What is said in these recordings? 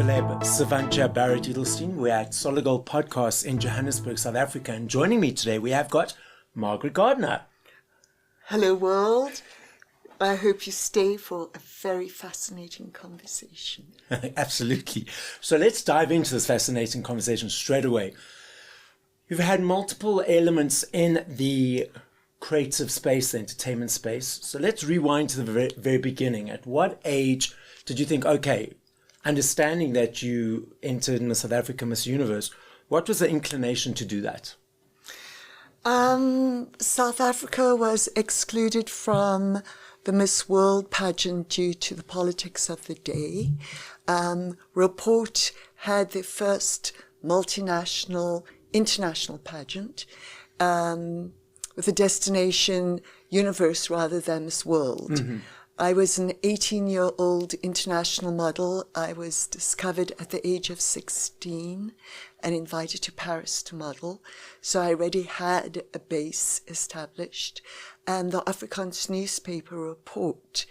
Celeb Savant Barrett Edelstein. We're at Solid Gold Podcast in Johannesburg, South Africa. And joining me today, we have got Margaret Gardiner. Hello, world. I hope you stay for a very fascinating conversation. Absolutely. So let's dive into this fascinating conversation straight away. You've had multiple elements in the creative space, the entertainment space. So let's rewind to the very, very beginning. At what age did you think, okay, understanding that you entered Miss South Africa, Miss Universe, what was the inclination to do that? South Africa was excluded from the Miss World pageant due to the politics of the day. Report had their first international pageant with a destination universe rather than Miss World. Mm-hmm. I was an 18-year-old international model. I was discovered at the age of 16 and invited to Paris to model. So I already had a base established. And the Afrikaans newspaper Report,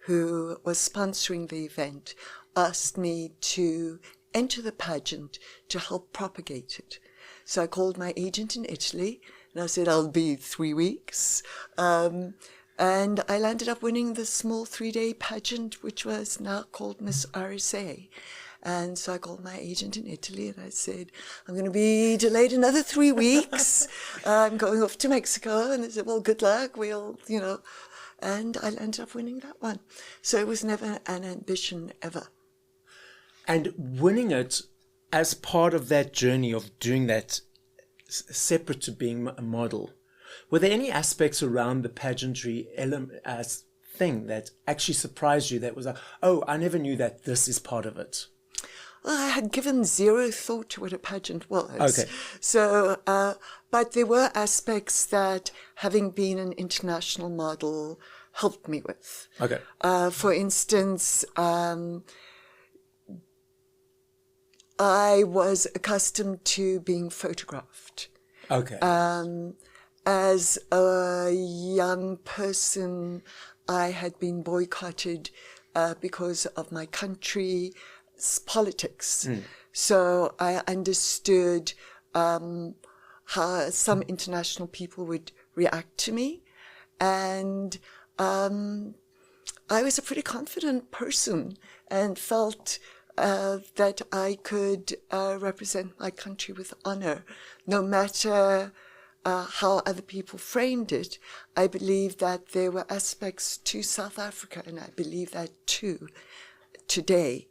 who was sponsoring the event, asked me to enter the pageant to help propagate it. So I called my agent in Italy and I said, I'll be 3 weeks. And I landed up winning the small 3-day pageant, which was now called Miss RSA. And so I called my agent in Italy and I said, I'm going to be delayed another 3 weeks. I'm going off to Mexico. And they said, well, good luck. We'll, and I ended up winning that one. So it was never an ambition ever. And winning it as part of that journey of doing that separate to being a model, were there any aspects around the pageantry thing that actually surprised you that was like, oh, I never knew that this is part of it? Well, I had given zero thought to what a pageant was. Okay. So, but there were aspects that having been an international model helped me with. Okay. For instance, I was accustomed to being photographed. Okay. As a young person, I had been boycotted because of my country's politics. Mm. So I understood how some international people would react to me. And I was a pretty confident person and felt that I could represent my country with honor, no matter how other people framed it. I believe that there were aspects to South Africa, and I believe that too today.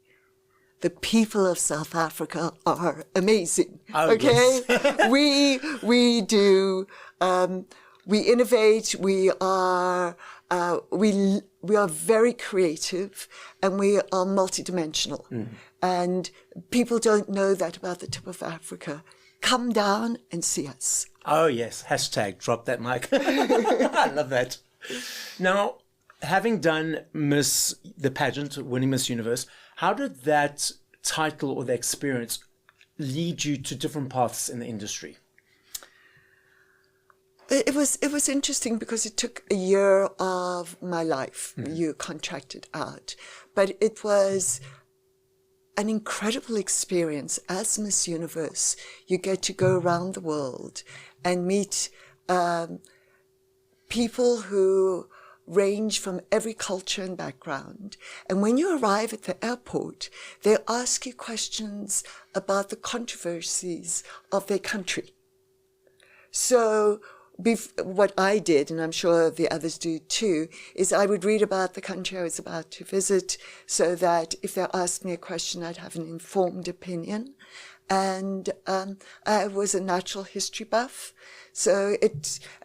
The people of South Africa are amazing. Oh, okay, yes. we do. We innovate. We are very creative, and we are multidimensional. Mm. And people don't know that about the tip of Africa. Come down and see us. Oh, yes. Hashtag drop that mic. I love that. Now, having done the pageant, winning Miss Universe, how did that title or the experience lead you to different paths in the industry? It was interesting because it took a year of my life. Mm-hmm. You contracted out. But it was an incredible experience. As Miss Universe, you get to go around the world and meet people who range from every culture and background. And when you arrive at the airport, they ask you questions about the controversies of their country. So what I did, and I'm sure the others do too, is I would read about the country I was about to visit so that if they asked me a question, I'd have an informed opinion. And I was a natural history buff. So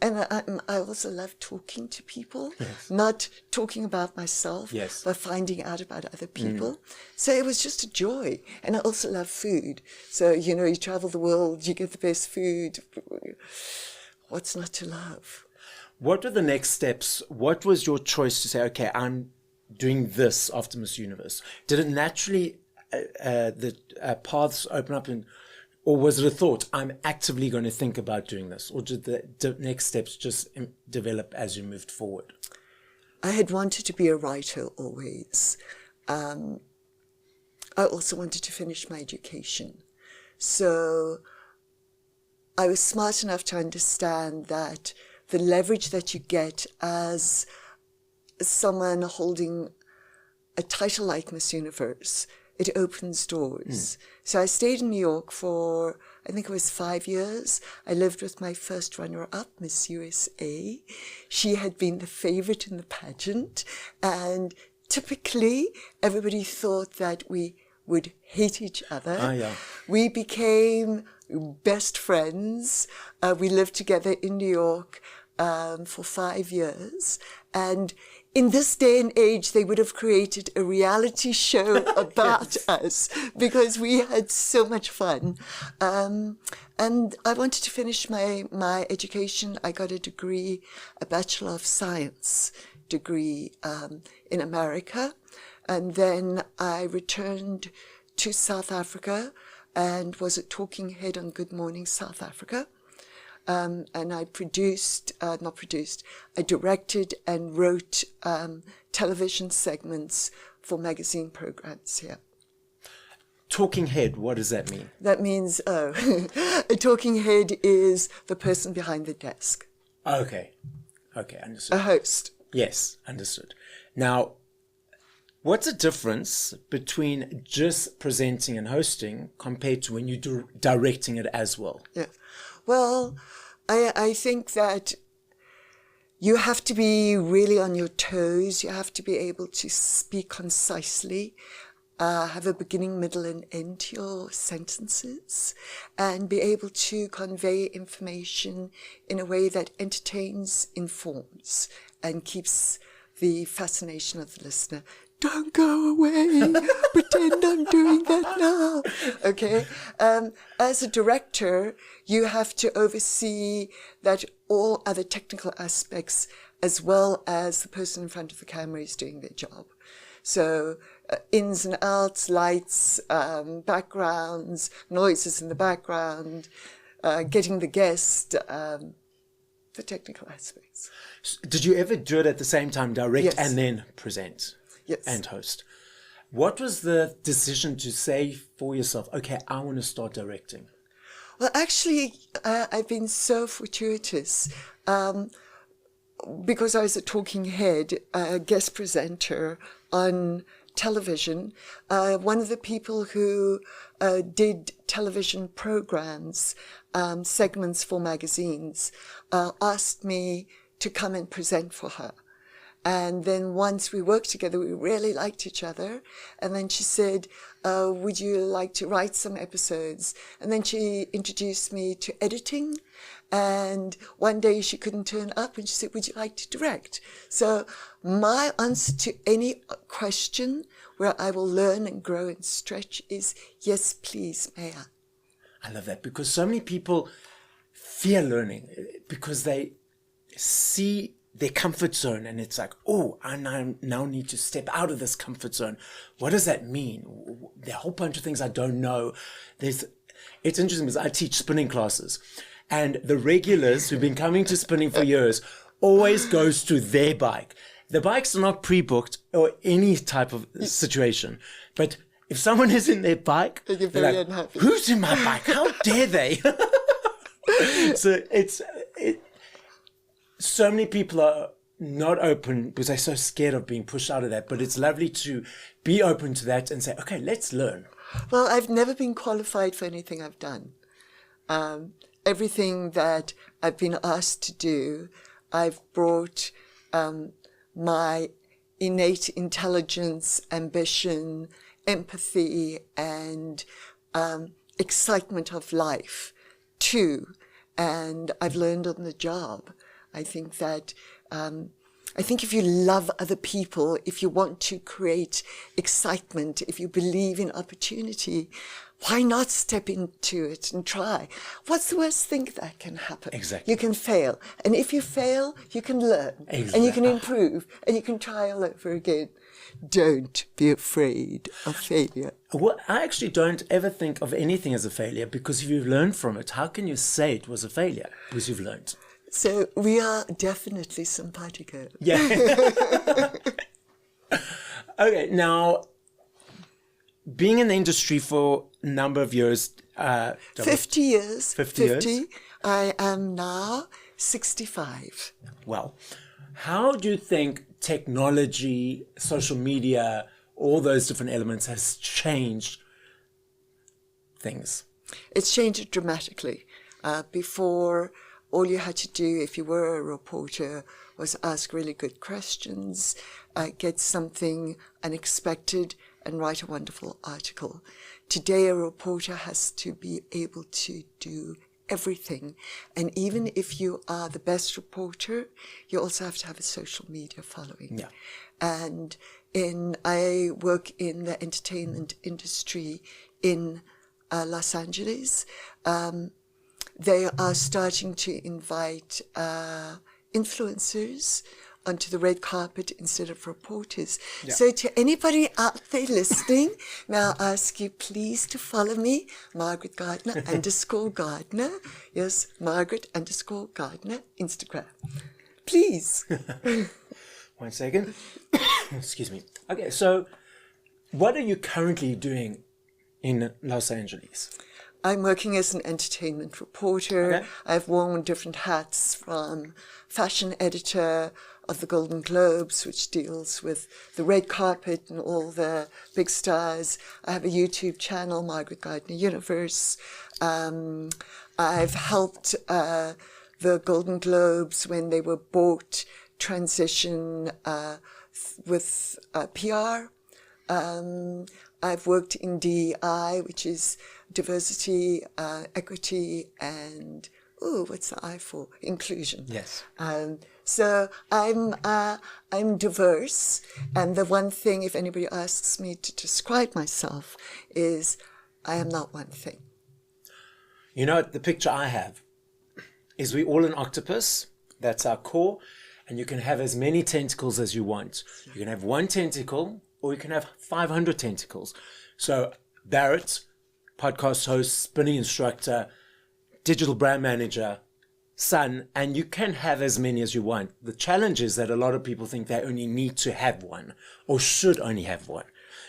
I also love talking to people, yes. Not talking about myself, yes. But finding out about other people. Mm. So it was just a joy. And I also love food. So, you travel the world, you get the best food. What's not to love? What were the next steps? What was your choice to say, okay, I'm doing this after Miss Universe? Did it naturally, the paths open up, or was it a thought, I'm actively going to think about doing this? Or did the next steps just develop as you moved forward? I had wanted to be a writer always. I also wanted to finish my education. So I was smart enough to understand that the leverage that you get as someone holding a title like Miss Universe, it opens doors. So I stayed in New York for, I think it was 5 years. I lived with my first runner-up, Miss USA. She had been the favorite in the pageant, and typically everybody thought that we would hate each other. Ah, yeah. We became best friends. We lived together in New York for 5 years. And in this day and age, they would have created a reality show about us because we had so much fun. And I wanted to finish my education. I got a degree, a Bachelor of Science degree in America. And then I returned to South Africa and was a talking head on Good Morning South Africa. And I I directed and wrote television segments for magazine programs here. Talking head, what does that mean? That means, a talking head is the person behind the desk. Okay, understood. A host. Yes, understood. Now, what's the difference between just presenting and hosting compared to when you're directing it as well? Yeah. Well, I think that you have to be really on your toes. You have to be able to speak concisely, have a beginning, middle, and end to your sentences, and be able to convey information in a way that entertains, informs, and keeps the fascination of the listener. Don't go away. Pretend I'm doing that now. Okay. As a director, you have to oversee that all other technical aspects, as well as the person in front of the camera, is doing their job. So ins and outs, lights, backgrounds, noises in the background, getting the guest, the technical aspects. Did you ever do it at the same time, direct Yes. and then present? Yes. And host. What was the decision to say for yourself, okay, I want to start directing? Well, actually, I've been so fortuitous because I was a talking head, a guest presenter on television. One of the people who did television programs, segments for magazines, asked me to come and present for her. And then once we worked together, we really liked each other. And then she said, would you like to write some episodes? And then she introduced me to editing. And one day she couldn't turn up and she said, would you like to direct? So my answer to any question where I will learn and grow and stretch is, yes, please, may I? I love that because so many people fear learning because they see their comfort zone and it's like, oh, I now need to step out of this comfort zone. What does that mean? There are a whole bunch of things I don't know. It's interesting because I teach spinning classes and the regulars who've been coming to spinning for years always goes to their bike. The bikes are not pre-booked or any type of situation, but if someone is in their bike, they're very unhappy. Who's in my bike? How dare they? So so many people are not open because they're so scared of being pushed out of that. But it's lovely to be open to that and say, okay, let's learn. Well, I've never been qualified for anything I've done. Everything that I've been asked to do, I've brought my innate intelligence, ambition, empathy, and excitement of life to. And I've learned on the job. I think that, if you love other people, if you want to create excitement, if you believe in opportunity, why not step into it and try? What's the worst thing that can happen? Exactly. You can fail. And if you fail, you can learn. Exactly. And you can improve. And you can try all over again. Don't be afraid of failure. Well, I actually don't ever think of anything as a failure because if you've learned from it, how can you say it was a failure? Because you've learned. So we are definitely simpatico. Yeah. Okay, now, being in the industry for a number of years. 50 years. 50 years. I am now 65. Well, how do you think technology, social media, all those different elements has changed things? It's changed it dramatically. Before, all you had to do if you were a reporter was ask really good questions, get something unexpected, and write a wonderful article. Today, a reporter has to be able to do everything. And even if you are the best reporter, you also have to have a social media following. Yeah. And I work in the entertainment industry in Los Angeles. They are starting to invite influencers onto the red carpet instead of reporters. Yeah. So to anybody out there listening, may I ask you please to follow me, Margaret Gardiner _Gardiner. Yes, Margaret _Gardiner, Instagram. Please. 1 second. Excuse me. Okay, so what are you currently doing in Los Angeles? I'm working as an entertainment reporter. Okay. I've worn different hats, from fashion editor of the Golden Globes, which deals with the red carpet and all the big stars. I have a YouTube channel, Margaret Gardiner Universe. I've helped the Golden Globes, when they were bought, transition with PR. I've worked in DEI, which is diversity, equity, and what's the I for? Inclusion. Yes. So I'm diverse, and the one thing, if anybody asks me to describe myself, is I am not one thing. You know, the picture I have is we all an octopus. That's our core, and you can have as many tentacles as you want. You can have one tentacle, or you can have 500 tentacles. So Barrett, podcast host, spinning instructor, digital brand manager, son, and you can have as many as you want. The challenge is that a lot of people think they only need to have one, or should only have one.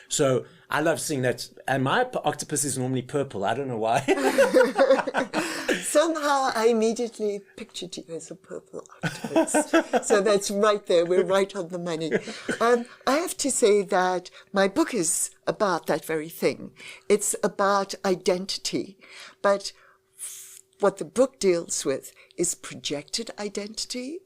So I love seeing that. And my octopus is normally purple. I don't know why. Somehow I immediately pictured you as a purple octopus. So that's right there. We're right on the money. I have to say that my book is about that very thing. It's about identity. But what the book deals with is projected identity,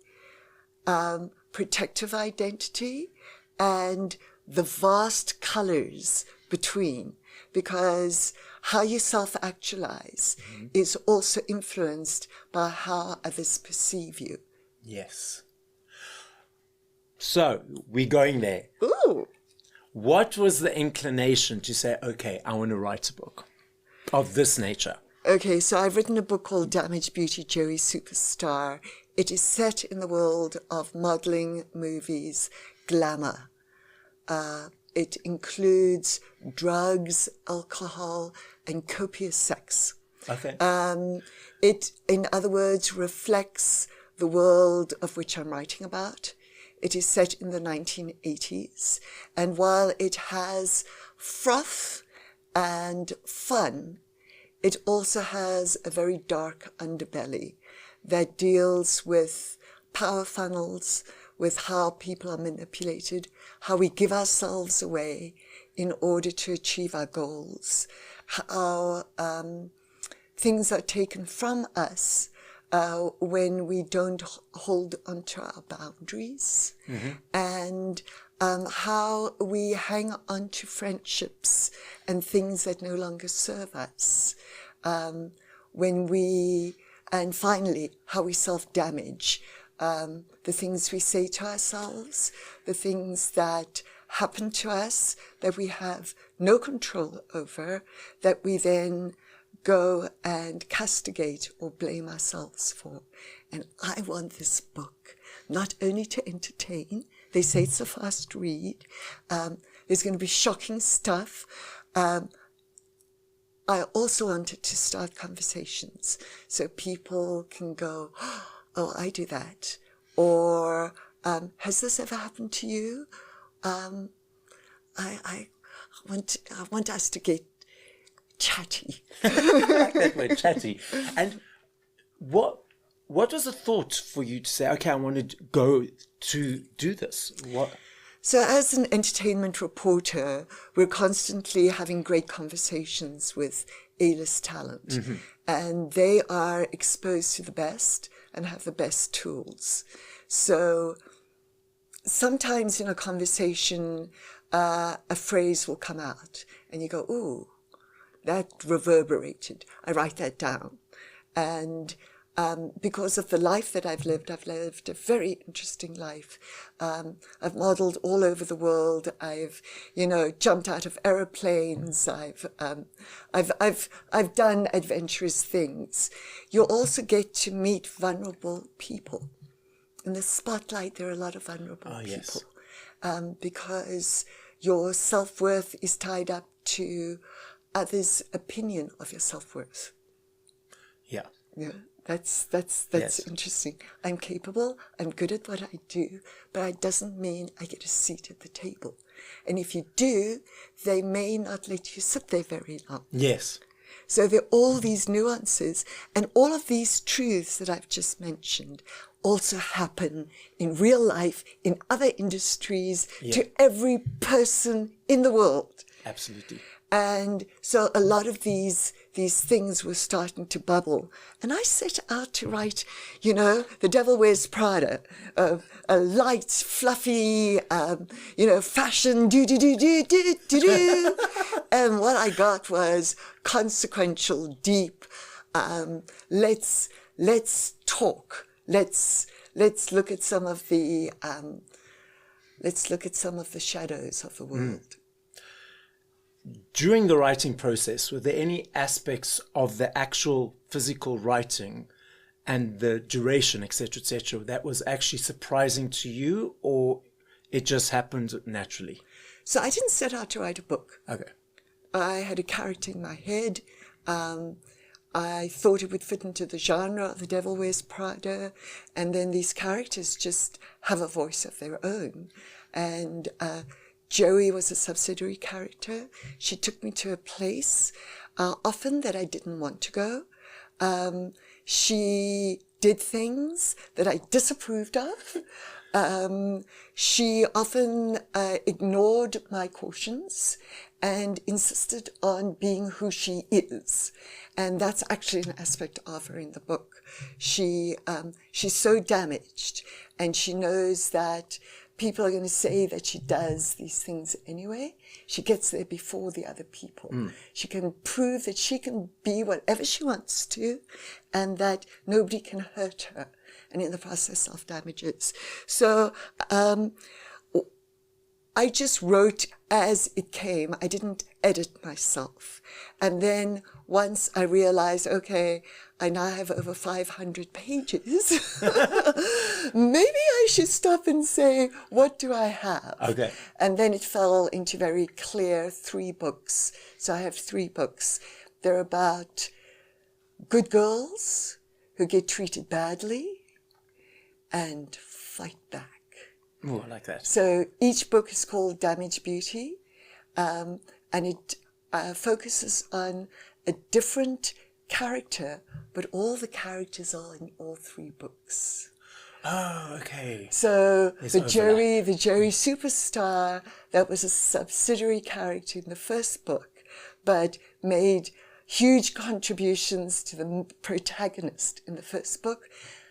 protective identity, and the vast colors between, because how you self-actualize is also influenced by how others perceive you. Yes. So we're going there. Ooh. What was the inclination to say, okay, I want to write a book of this nature? Okay, so I've written a book called Damaged Beauty, Joey Superstar. It is set in the world of modeling, movies, glamour. It includes drugs, alcohol, and copious sex. Okay. It, in other words, reflects the world of which I'm writing about. It is set in the 1980s. And while it has froth and fun, it also has a very dark underbelly that deals with power funnels, with how people are manipulated, how we give ourselves away in order to achieve our goals, how things are taken from us when we don't hold onto our boundaries, and how we hang on to friendships and things that no longer serve us, and finally, how we self-damage. The things we say to ourselves, the things that happen to us that we have no control over, that we then go and castigate or blame ourselves for. And I want this book not only to entertain. They say it's a fast read. There's going to be shocking stuff. I also wanted to start conversations so people can go, oh, I do that. Or, has this ever happened to you? I I want us to get chatty. I like that word, chatty. And what was the thought for you to say, okay, I want to go to do this? What? So as an entertainment reporter, we're constantly having great conversations with A-list talent. Mm-hmm. And they are exposed to the best and have the best tools. So sometimes in a conversation, a phrase will come out and you go, ooh, that reverberated. I write that down. And because of the life that I've lived a very interesting life. I've modeled all over the world. I've, jumped out of aeroplanes. I've done adventurous things. You also get to meet vulnerable people. In the spotlight, there are a lot of vulnerable people. Yes. Because your self-worth is tied up to others' opinion of your self-worth. Yeah. Yeah. That's yes. Interesting. I'm capable, I'm good at what I do, but it doesn't mean I get a seat at the table. And if you do, they may not let you sit there very long. Yes. So there are all these nuances, and all of these truths that I've just mentioned also happen in real life, in other industries, to every person in the world. Absolutely. And so a lot of these things were starting to bubble. And I set out to write, The Devil Wears Prada, a light, fluffy, fashion, do-do-do-do-do-do-do. And what I got was consequential, deep, let's talk. Let's look at some of the, shadows of the world. During the writing process, were there any aspects of the actual physical writing and the duration, etc., that was actually surprising to you, or it just happened naturally? So I didn't set out to write a book. Okay. I had a character in my head. I thought it would fit into the genre of The Devil Wears Prada, and then these characters just have a voice of their own. And Joey was a subsidiary character. She took me to a place often that I didn't want to go. She did things that I disapproved of. She often ignored my cautions and insisted on being who she is. And that's actually an aspect of her in the book. She's so damaged, and she knows that people are going to say that she does these things anyway. She gets there before the other people. She can prove that she can be whatever she wants to, and that nobody can hurt her, and in the process self-damages. So I just wrote as it came. I didn't edit myself. And then once I realized, okay, I now have over 500 pages. Maybe I should stop and say, what do I have? Okay. And then it fell into very clear 3 books. So I have 3 books. They're about good girls who get treated badly and fight back. Oh, I like that. So each book is called Damaged Beauty, and it focuses on a different character, but all the characters are in all 3 books. Oh, okay. So the Joey superstar, that was a subsidiary character in the first book, but made huge contributions to the protagonist in the first book,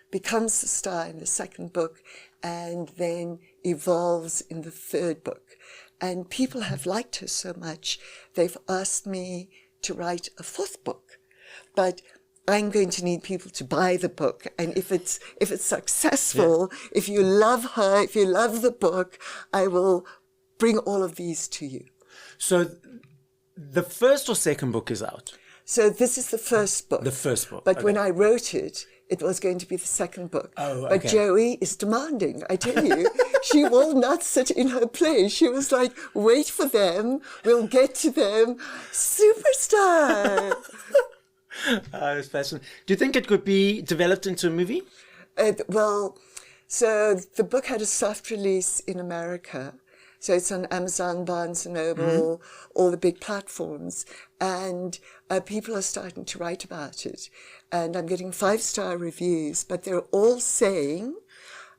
becomes the star in the second book, and then evolves in the third book. And people have liked her so much, they've asked me to write a 4th book. But I'm going to need people to buy the book. And if it's successful, if you love her, if you love the book, I will bring all of these to you. So the first or second book is out? So this is the first book. The first book. But when I wrote it, it was going to be the second book. Oh, okay. But Joey is demanding, I tell you. She will not sit in her place. She was like, wait for them. We'll get to them. Superstar. It's fascinating. Do you think it could be developed into a movie? Well, so the book had a soft release in America. So it's on Amazon, Barnes & Noble, all the big platforms. And people are starting to write about it. And I'm getting 5-star reviews, but they're all saying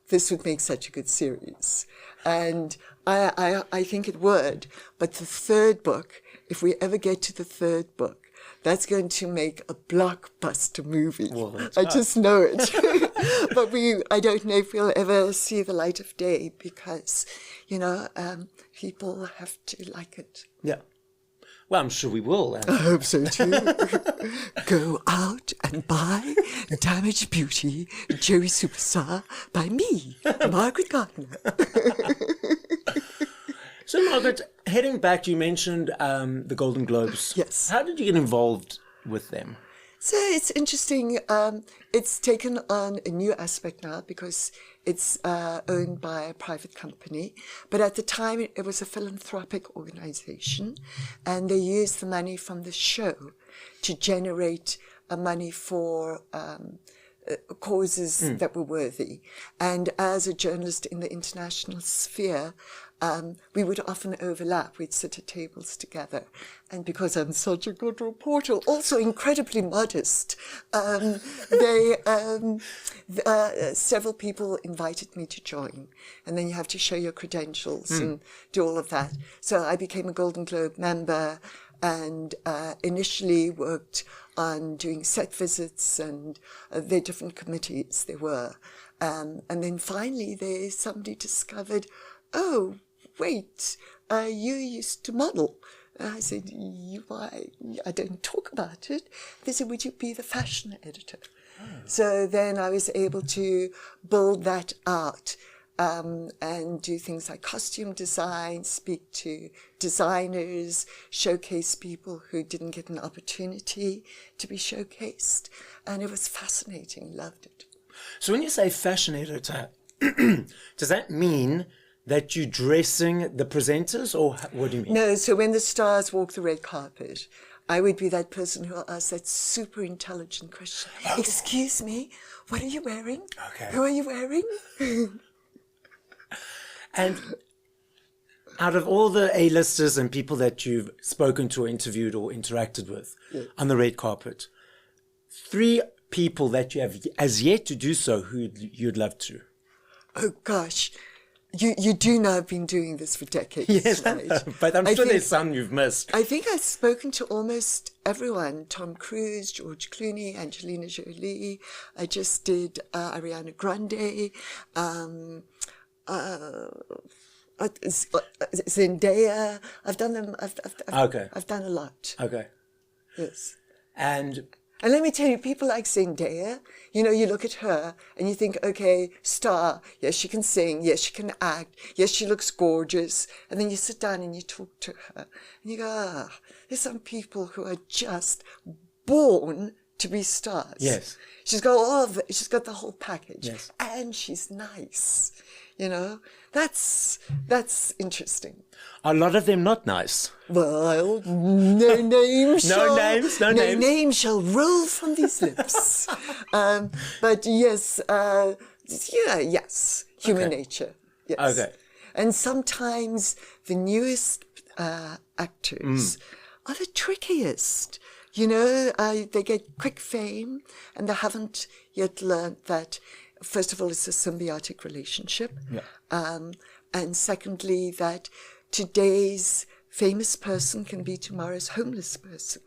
this would make such a good series. And I think it would. But the third book, if we ever get to the third book, that's going to make a blockbuster movie. Well, I just know it. But I don't know if we'll ever see the light of day because, people have to like it. Yeah. Well, I'm sure we will. I hope so too. Go out and buy Damaged Beauty, Joey Superstar by me, Margaret Gardiner. So, Margaret, heading back, you mentioned the Golden Globes. Yes. How did you get involved with them? So it's interesting. It's taken on a new aspect now because it's owned by a private company. But at the time, it was a philanthropic organization, and they used the money from the show to generate money for causes that were worthy. And as a journalist in the international sphere, we would often overlap. We'd sit at tables together. And because I'm such a good reporter, also incredibly modest, several people invited me to join. And then you have to show your credentials and do all of that. So I became a Golden Globe member and initially worked on doing set visits and the different committees there were. And then finally somebody discovered, oh, wait, you used to model. And I said, why? I don't talk about it. They said, would you be the fashion editor? Oh. So then I was able to build that out and do things like costume design, speak to designers, showcase people who didn't get an opportunity to be showcased. And it was fascinating, loved it. So when you say fashion editor, does that mean that you're dressing the presenters, or what do you mean? No, so when the stars walk the red carpet, I would be that person who asks that super intelligent question. Oh. Excuse me, what are you wearing? Okay. Who are you wearing? And out of all the A-listers and people that you've spoken to or interviewed or interacted with on the red carpet, 3 people that you have as yet to do so who you'd love to. Oh, gosh. You do know I've been doing this for decades, yes, right? But I'm sure there's some you've missed. I think I've spoken to almost everyone. Tom Cruise, George Clooney, Angelina Jolie. I just did Ariana Grande, Zendaya. I've done them. I've done a lot. Okay. Yes. And let me tell you, people like Zendaya, you look at her and you think, okay, star, yes, she can sing, yes, she can act, yes, she looks gorgeous. And then you sit down and you talk to her and you go, there's some people who are just born to be stars. Yes. She's got she's got the whole package. Yes. And she's nice. That's interesting. a lot of them not nice. Well, no names. No names. No names shall roll from these lips. But yes, yes, human nature. Yes. Okay. And sometimes the newest actors are the trickiest. They get quick fame and they haven't yet learned that, first of all, it's a symbiotic relationship. Yeah. And secondly, that today's famous person can be tomorrow's homeless person.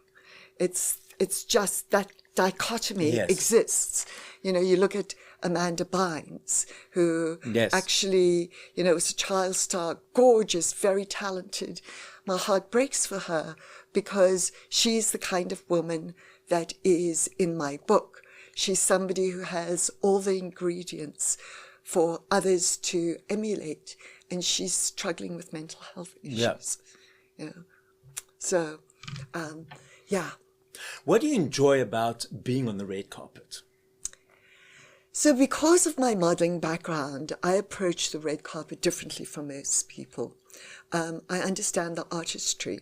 It's just that dichotomy exists. You look at Amanda Bynes, who actually, was a child star, gorgeous, very talented. My heart breaks for her because she's the kind of woman that is in my book. She's somebody who has all the ingredients for others to emulate, and she's struggling with mental health issues. Yeah. So, yeah. What do you enjoy about being on the red carpet? So because of my modeling background, I approach the red carpet differently from most people. I understand the artistry.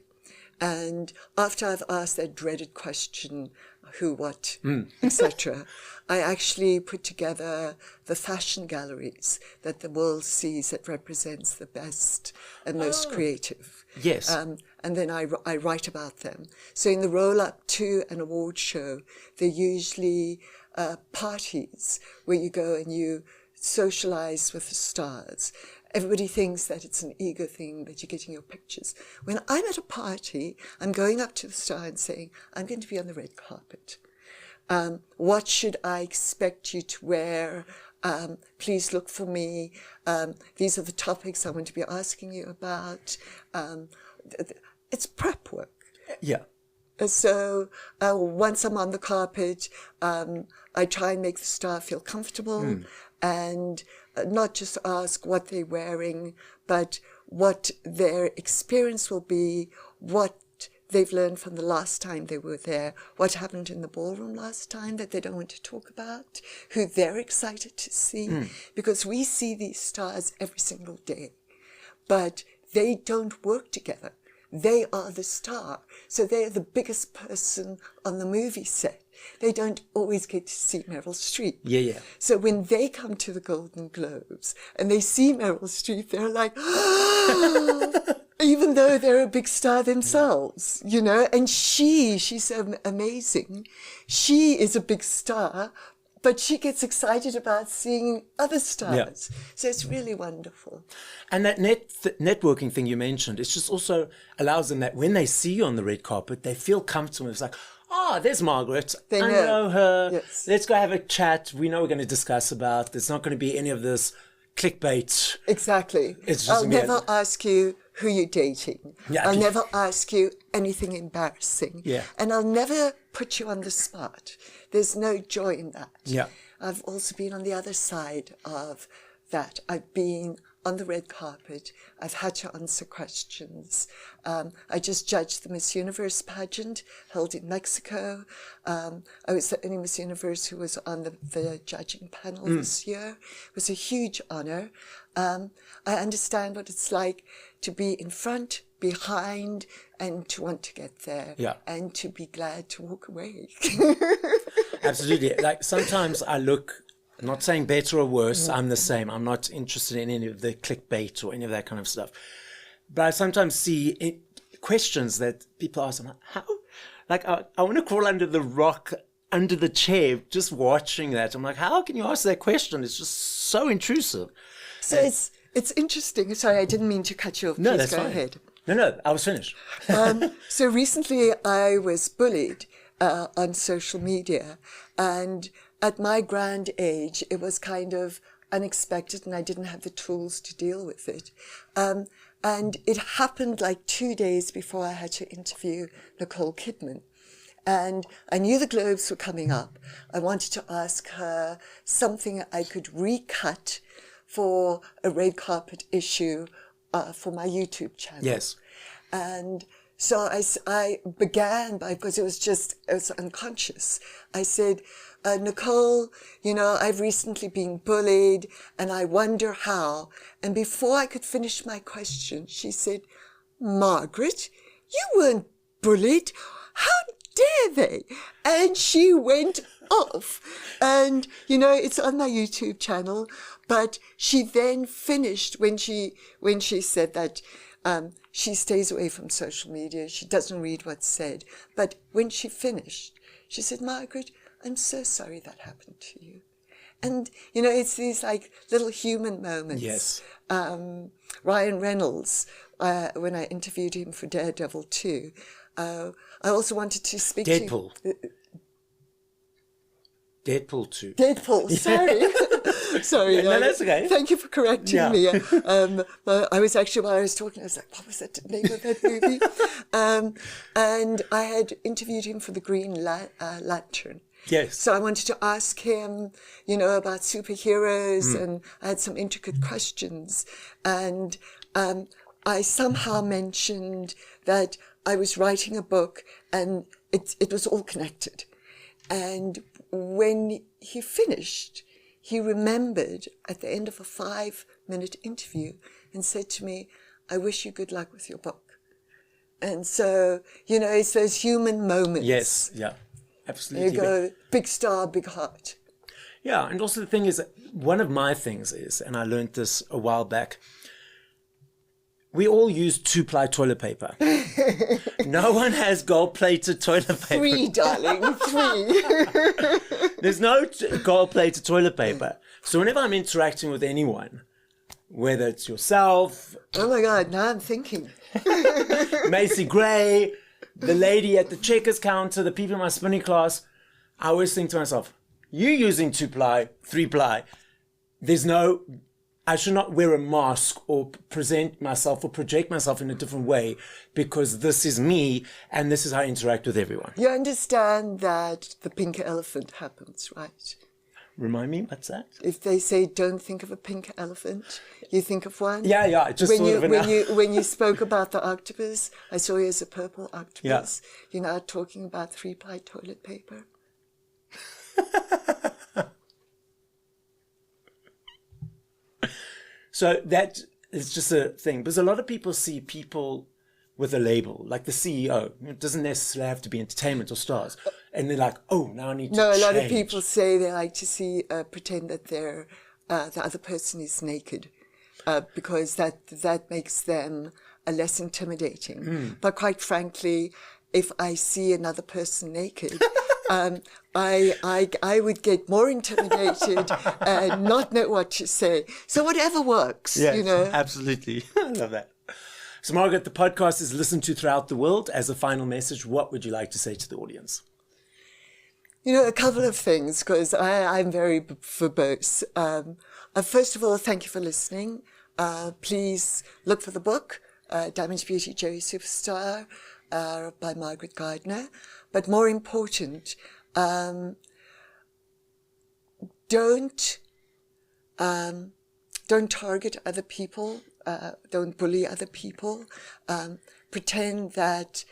And after I've asked that dreaded question, who, what, etc. I actually put together the fashion galleries that the world sees that represents the best and most creative. Yes. And then I write about them. So in the roll-up to an award show, they're usually parties where you go and you socialize with the stars. Everybody thinks that it's an ego thing, that you're getting your pictures. When I'm at a party, I'm going up to the star and saying, I'm going to be on the red carpet. What should I expect you to wear? Please look for me. These are the topics I want to be asking you about. It's prep work. Yeah. So once I'm on the carpet, I try and make the star feel comfortable and not just ask what they're wearing, but what their experience will be, what they've learned from the last time they were there, what happened in the ballroom last time that they don't want to talk about, who they're excited to see, because we see these stars every single day, but they don't work together. They are the star. So they're the biggest person on the movie set. They don't always get to see Meryl Streep. Yeah, yeah. So when they come to the Golden Globes and they see Meryl Streep, they're like, even though they're a big star themselves, you know, and she's so amazing. She is a big star, but she gets excited about seeing other stars. Yeah. So it's really wonderful. And that networking thing you mentioned, it just also allows them that when they see you on the red carpet, they feel comfortable. It's like, there's Margaret. I know her. Yes. Let's go have a chat. We know we're going to discuss about. There's not going to be any of this clickbait. Exactly. I'll never ask you who you're dating. Yeah, I'll never ask you anything embarrassing. Yeah. And I'll never put you on the spot. There's no joy in that. Yeah. I've also been on the other side of that. I've been on the red carpet. I've had to answer questions. I just judged the Miss Universe pageant held in Mexico. I was the only Miss Universe who was on the judging panel this year. It was a huge honor. I understand what it's like to be in front, behind, and to want to get there. Yeah. And to be glad to walk away. Absolutely. Like sometimes I look, I'm not saying better or worse, I'm the same. I'm not interested in any of the clickbait or any of that kind of stuff. But I sometimes see questions that people ask, I'm like, how? Like, I want to crawl under the rock, under the chair, just watching that. I'm like, how can you ask that question? It's just so intrusive. So it's interesting. Sorry, I didn't mean to cut you off. No, Please that's go fine. ahead. No, I was finished. So recently I was bullied on social media, and at my grand age, it was kind of unexpected and I didn't have the tools to deal with it. And it happened like 2 days before I had to interview Nicole Kidman. And I knew the Globes were coming up. I wanted to ask her something I could recut for a red carpet issue for my YouTube channel. Yes. And so I began by, because it was unconscious. I said, Nicole, you know, I've recently been bullied and I wonder how. And before I could finish my question, she said, Margaret, you weren't bullied. How dare they? And she went off. And, you know, it's on my YouTube channel. But she then finished when she said that she stays away from social media. She doesn't read what's said. But when she finished, she said, Margaret, I'm so sorry that happened to you. And, you know, it's these like little human moments. Yes. Ryan Reynolds, when I interviewed him for Daredevil 2, I also wanted to speak Deadpool. to... Deadpool 2. Deadpool, sorry. Sorry. No, that's okay. Thank you for correcting me. I was actually, while I was talking, I was like, what was the name of that movie? And I had interviewed him for the Green Lantern. Yes. So I wanted to ask him, you know, about superheroes, and I had some intricate questions. And I somehow mentioned that I was writing a book and it was all connected. And when he finished, he remembered at the end of a 5-minute interview and said to me, I wish you good luck with your book. And so, you know, it's those human moments. Yes, yeah. Absolutely. There you go. Big star, big heart. Yeah, and also the thing is, one of my things is, and I learned this a while back, we all use 2-ply toilet paper. No one has gold-plated toilet paper. 3, darling, 3. There's no gold-plated toilet paper. So whenever I'm interacting with anyone, whether it's yourself... Oh my God, now I'm thinking. Macy Gray, the lady at the checkers counter, the people in my spinning class, I always think to myself, you using 2-ply, 3-ply, I should not wear a mask or present myself or project myself in a different way, because this is me and this is how I interact with everyone. You understand that the pink elephant happens, right? Remind me, what's that? If they say don't think of a pink elephant, you think of one. Yeah, I just when thought you of it when now. you when you spoke about the octopus, I saw you as a purple octopus. Yeah. You're now talking about 3-ply toilet paper. So that is just a thing, because a lot of people see people with a label, like the CEO. It doesn't necessarily have to be entertainment or stars. And they're like, oh, now I need to No, a lot of change. people say they like to see pretend that they're the other person is naked, because that makes them less intimidating. But quite frankly, if I see another person naked, I would get more intimidated and not know what to say. So whatever works, Yes, you know. Absolutely. I love that. So Margaret, the podcast is listened to throughout the world. As a final message, what would you like to say to the audience? You know, a couple of things, because I'm very verbose. First of all, thank you for listening. Please look for the book, Diamond Beauty Joey Superstar, by Margaret Gardiner. But more important, don't target other people. Don't bully other people. Pretend that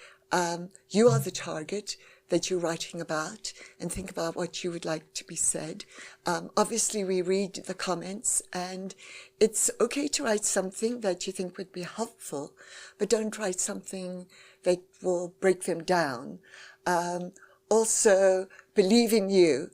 you are the target that you're writing about, and think about what you would like to be said. Obviously, we read the comments, and it's okay to write something that you think would be helpful, but don't write something that will break them down. Also, believe in you.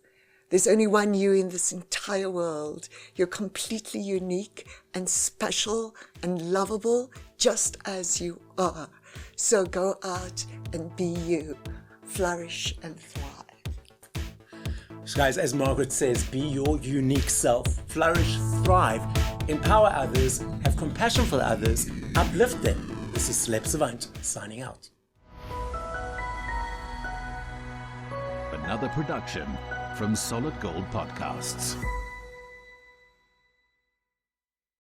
There's only one you in this entire world. You're completely unique and special and lovable, just as you are. So go out and be you. Flourish and thrive. So guys, as Margaret says, be your unique self. Flourish, thrive, empower others, have compassion for others, uplift them. This is Celeb Savant signing out. Another production from Solid Gold Podcasts.